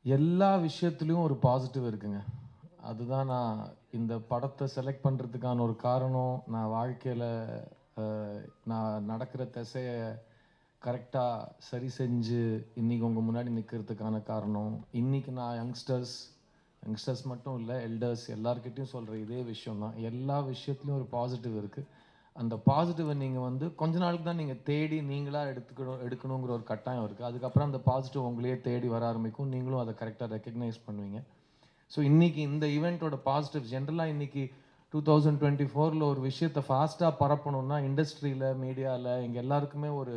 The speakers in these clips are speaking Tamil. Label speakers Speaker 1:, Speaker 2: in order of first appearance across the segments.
Speaker 1: எல்லா விஷயத்துலையும் ஒரு பாசிட்டிவ் இருக்குங்க. அதுதான் நான் இந்த படத்தை செலக்ட் பண்ணுறதுக்கான ஒரு காரணம். நான் வாழ்க்கையில் நான் நடக்கிற திசையை கரெக்டாக சரி செஞ்சு இன்றைக்கி உங்கள் முன்னாடி நிற்கிறதுக்கான காரணம். இன்றைக்கி நான் யங்ஸ்டர்ஸ் மட்டும் இல்லை, எல்டர்ஸ் எல்லார்கிட்டையும் சொல்கிற இதே விஷயம் தான். எல்லா விஷயத்துலையும் ஒரு பாசிட்டிவ் இருக்குது. அந்த பாசிட்டிவை நீங்கள் வந்து கொஞ்ச நாளுக்கு தான் நீங்கள் தேடி நீங்களாக எடுக்கணுங்கிற ஒரு கட்டாயம் இருக்குது. அதுக்கப்புறம் அந்த பாசிட்டிவ் உங்களையே தேடி வர ஆரம்பிக்கும். நீங்களும் அதை கரெக்டாக ரெக்கக்னைஸ் பண்ணுவீங்க. ஸோ இன்றைக்கி இந்த ஈவெண்ட்டோட பாசிட்டிவ் ஜென்ரலாக இன்றைக்கி 2024 ஒரு விஷயத்தை ஃபாஸ்ட்டாக பரப்பணுன்னா இண்டஸ்ட்ரியில், மீடியாவில் எங்கள் எல்லாருக்குமே ஒரு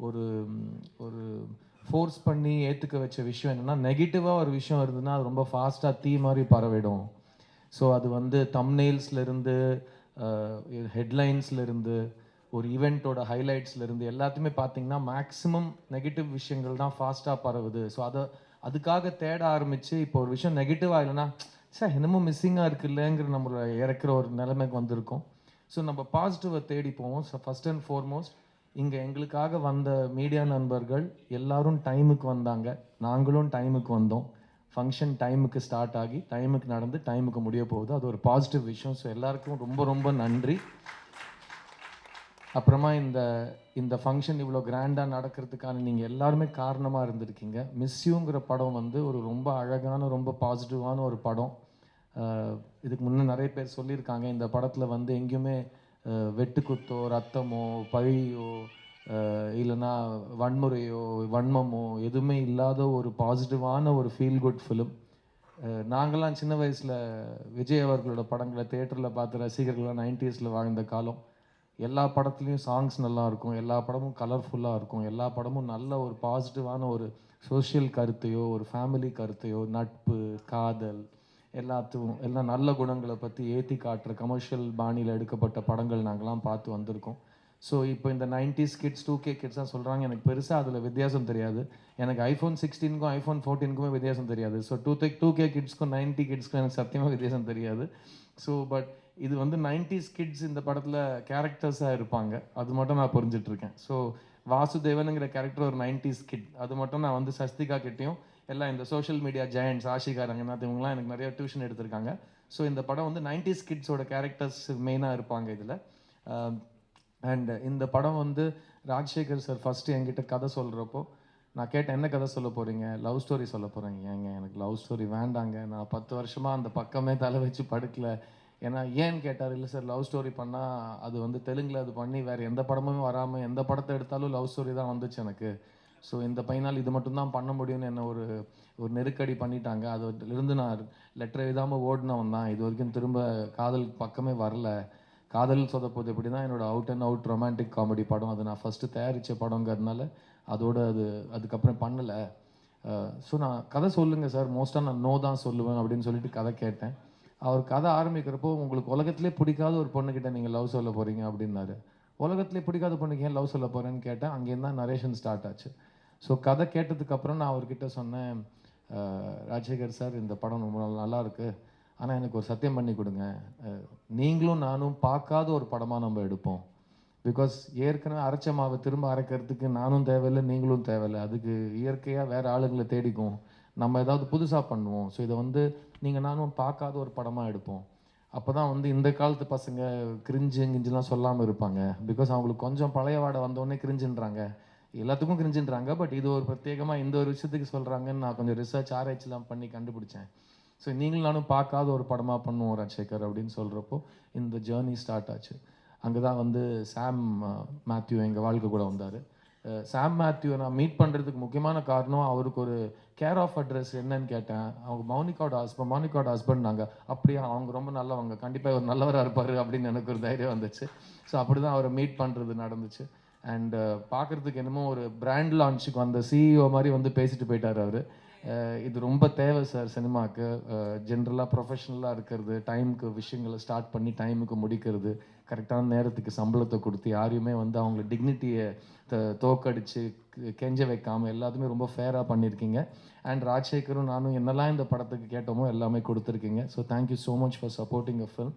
Speaker 1: ஒரு ஒரு ஃபோர்ஸ் பண்ணி ஏற்றுக்க வச்ச விஷயம் என்னென்னா, நெகட்டிவாக ஒரு விஷயம் இருந்ததுன்னா அது ரொம்ப ஃபாஸ்ட்டாக தீ மாதிரி பரவிடும். ஸோ அது வந்து தம்ப்நெயில்ஸ்லேருந்து ஹெட்லைன்ஸ்லேருந்து ஒரு ஈவெண்ட்டோட ஹைலைட்ஸ்லேருந்து எல்லாத்தையுமே பார்த்தீங்கன்னா மேக்ஸிமம் நெகட்டிவ் விஷயங்கள் தான் ஃபாஸ்ட்டாக பரவுது. ஸோ அதுக்காக தேட ஆரம்பித்து இப்போ ஒரு விஷயம் நெகட்டிவாக இல்லைன்னா சார் என்னமோ மிஸ்ஸிங்காக இருக்குல்லங்கிற நம்மளை இறக்குற ஒரு நிலைமைக்கு வந்திருக்கோம். ஸோ நம்ம பாசிட்டிவை தேடி போவோம். ஸோ ஃபஸ்ட் அண்ட் ஃபார்மோஸ்ட் இங்கே எங்களுக்காக வந்த மீடியா நண்பர்கள் எல்லாரும் டைமுக்கு வந்தாங்க, நாங்களும் டைமுக்கு வந்தோம். ஃபங்க்ஷன் டைமுக்கு ஸ்டார்ட் ஆகி டைமுக்கு நடந்து டைமுக்கு முடிய போகுது. அது ஒரு பாசிட்டிவ் விஷயம். ஸோ எல்லாருக்கும் ரொம்ப ரொம்ப நன்றி. அப்புறமா இந்த ஃபங்க்ஷன் இவ்வளோ கிராண்டாக நடக்கிறதுக்கான நீங்கள் எல்லாருமே காரணமாக இருந்திருக்கீங்க. மிஸ்யூங்கிற படம் வந்து ஒரு ரொம்ப அழகான, ரொம்ப பாசிட்டிவான ஒரு படம். இதுக்கு முன்னே நிறைய பேர் சொல்லியிருக்காங்க, இந்த படத்தில் வந்து எங்கேயுமே வெட்டுக்குத்தோ, ரத்தமோ, பழியோ, இல்லைன்னா வன்முறையோ, வன்மமோ எதுவுமே இல்லாத ஒரு பாசிட்டிவான ஒரு ஃபீல் குட் ஃபிலிம். நாங்கள்லாம் சின்ன வயசில் விஜய் அவர்களோட படங்களை தேட்டரில் பார்த்து ரசிகர்களாக 90s வாழ்ந்த காலம். எல்லா படத்துலேயும் சாங்ஸ் நல்லாயிருக்கும், எல்லா படமும் கலர்ஃபுல்லாக இருக்கும், எல்லா படமும் நல்ல ஒரு பாசிட்டிவான ஒரு சோஷியல் கருத்தையோ, ஒரு ஃபேமிலி கருத்தையோ, நட்பு, காதல் எல்லாத்தையும் எல்லாம் நல்ல குணங்களை பற்றி ஏற்றி காட்டுற கமர்ஷியல் பாணியில் எடுக்கப்பட்ட படங்கள் நாங்கள்லாம் பார்த்து வந்திருக்கோம். ஸோ இப்போ இந்த 90s கிட்ஸ் 2K கிட்ஸ் தான் சொல்கிறாங்க. எனக்கு பெருசாக அதில் வித்தியாசம் தெரியாது. எனக்கு iPhone 16க்கும் iPhone 14க்குமே வித்தியாசம் தெரியாது. ஸோ 2K கிட்ஸ்க்கும் 90 கிட்ஸ்க்கும் எனக்கு சத்தியமாக வித்தியாசம் தெரியாது. ஸோ பட் இது வந்து 90s கிட்ஸ் இந்த படத்தில் கேரக்டர்ஸாக இருப்பாங்க, அது மட்டும் நான் புரிஞ்சிட்ருக்கேன். ஸோ வாசுதேவனுங்கிற கேரக்டர் ஒரு 90s கிட், அது மட்டும் நான் வந்து சஸ்திகா கிட்டேயும் எல்லாம் இந்த social media giants Ashika Ranganath இவங்கலாம் எனக்கு நிறைய டியூஷன் எடுத்திருக்காங்க. ஸோ இந்த படம் வந்து 90s கிட்ஸோட கேரக்டர்ஸ் மெயினாக இருப்பாங்க இதில். அண்ட் இந்த படம் வந்து ராஜசேகர் சார் ஃபஸ்ட்டு என்கிட்ட கதை சொல்கிறப்போ நான் கேட்டேன், என்ன கதை சொல்ல போகிறீங்க? லவ் ஸ்டோரி சொல்ல போகிறேங்க. ஏங்க எனக்கு லவ் ஸ்டோரி வேண்டாங்க, நான் 10 வருஷமாக அந்த பக்கமே தலை வச்சு படுக்கல. ஏன்னா ஏன்னு கேட்டார். இல்லை சார், லவ் ஸ்டோரி பண்ணால் அது வந்து தெலுங்கில் அது பண்ணி வேறு எந்த படமும் வராமல் எந்த படத்தை எடுத்தாலும் லவ் ஸ்டோரி தான் வந்துச்சு எனக்கு. ஸோ இந்த பையனால் இது மட்டும்தான் பண்ண முடியும்னு என்ன ஒரு நெருக்கடி பண்ணிட்டாங்க. அதிலிருந்து நான் லெட்டர் எழுதாமல் ஓடினவன் தான். இது வரைக்கும் திரும்ப காதல் பக்கமே வரல. காதல் சொதப்போது எப்படி தான் என்னோடய out and out romantic comedy படம். அது நான் ஃபஸ்ட்டு தயாரித்த படங்கிறதுனால அதோட அதுக்கப்புறம் பண்ணலை. ஸோ நான் கதை சொல்லுங்கள் சார், மோஸ்ட்டாக நான் நோ தான் சொல்லுவேன் அப்படின்னு சொல்லிட்டு கதை கேட்டேன். அவர் கதை ஆரம்பிக்கிறப்போ, உங்களுக்கு உலகத்திலே பிடிக்காத ஒரு பொண்ணுக்கிட்ட நீங்கள் லவ் சொல்ல போகிறீங்க அப்படின்னாரு. உலகத்திலே பிடிக்காத பொண்ணுக்கு ஏன் லவ் சொல்ல போகிறேன்னு கேட்டேன். அங்கேருந்து தான் நரேஷன் ஸ்டார்ட் ஆச்சு. ஸோ கதை கேட்டதுக்கப்புறம் நான் அவர்கிட்ட சொன்னேன், ராஜசேகர் சார் இந்த படம் ரொம்ப நல்லா இருக்குது, ஆனால் எனக்கு ஒரு சத்தியம் பண்ணி கொடுங்க, நீங்களும் நானும் பார்க்காத ஒரு படமாக நம்ம எடுப்போம். பிகாஸ் ஏற்கனவே அரைச்ச மாவை திரும்ப அரைக்கிறதுக்கு நானும் தேவையில்லை, நீங்களும் தேவையில்லை. அதுக்கு இயற்கையாக வேறு ஆளுங்களை தேடிக்கும். நம்ம ஏதாவது புதுசாக பண்ணுவோம். ஸோ இதை வந்து நீங்கள் நானும் பார்க்காத ஒரு படமாக எடுப்போம். அப்போ தான் வந்து இந்த காலத்து பசங்க கிரிஞ்சுலாம் சொல்லாமல் இருப்பாங்க. பிகாஸ் அவங்களுக்கு கொஞ்சம் பழைய வாடை வந்தோடனே கிரிஞ்சுன்றாங்க. எல்லாத்துக்கும் கிரிஞ்சுன்றாங்க. பட் இது ஒரு பிரத்யேகமாக இந்த ஒரு விஷயத்துக்கு சொல்கிறாங்கன்னு நான் கொஞ்சம் ரிசர்ச் ஆராய்ச்சிலாம் பண்ணி கண்டுபிடிச்சேன். ஸோ நீங்களும் நானும் பார்க்காத ஒரு படமாக பண்ணுவோம் ராஜசேகர் அப்படின்னு சொல்கிறப்போ இந்த ஜேர்னி ஸ்டார்ட் ஆச்சு. அங்கே தான் வந்து சாம் மேத்யூ எங்கள் வாழ்க்கை கூட வந்தார். சாம் மேத்யூவை நான் மீட் பண்ணுறதுக்கு முக்கியமான காரணம், அவருக்கு ஒரு கேர் ஆஃப் அட்ரஸ் என்னன்னு கேட்டேன். அவங்க மௌனிகாவோட ஹஸ்பண்ட் நாங்கள். அப்படியா, அவங்க ரொம்ப நல்லவங்க, கண்டிப்பாக ஒரு நல்லவராக இருப்பார் அப்படின்னு எனக்கு ஒரு தைரியம் வந்துச்சு. ஸோ அப்படி தான் அவரை மீட் பண்ணுறது நடந்துச்சு. அண்டு பார்க்குறதுக்கு என்னமோ ஒரு பிராண்ட் லான்ச்சுக்கு வந்த சிஇஓ மாதிரி வந்து பேசிட்டு போயிட்டார் அவர். இது ரொம்ப தேவை சார் சினிமாவுக்கு. ஜென்ரலாக ப்ரொஃபஷ்னலாக இருக்கிறது, டைமுக்கு விஷயங்களை ஸ்டார்ட் பண்ணி டைமுக்கு முடிக்கிறது, கரெக்டான நேரத்துக்கு சம்பளத்தை கொடுத்து யாரையுமே வந்து அவங்கள டிக்னிட்டியை தோக்கடிச்சு கெஞ்ச வைக்காமல் எல்லாத்துமே ரொம்ப ஃபேராக பண்ணியிருக்கீங்க. அண்ட் ராஜசேகரும் நானும் என்னெல்லாம் இந்த படத்துக்கு கேட்டோமோ எல்லாமே கொடுத்துருக்கீங்க. So thank you so much for supporting a film.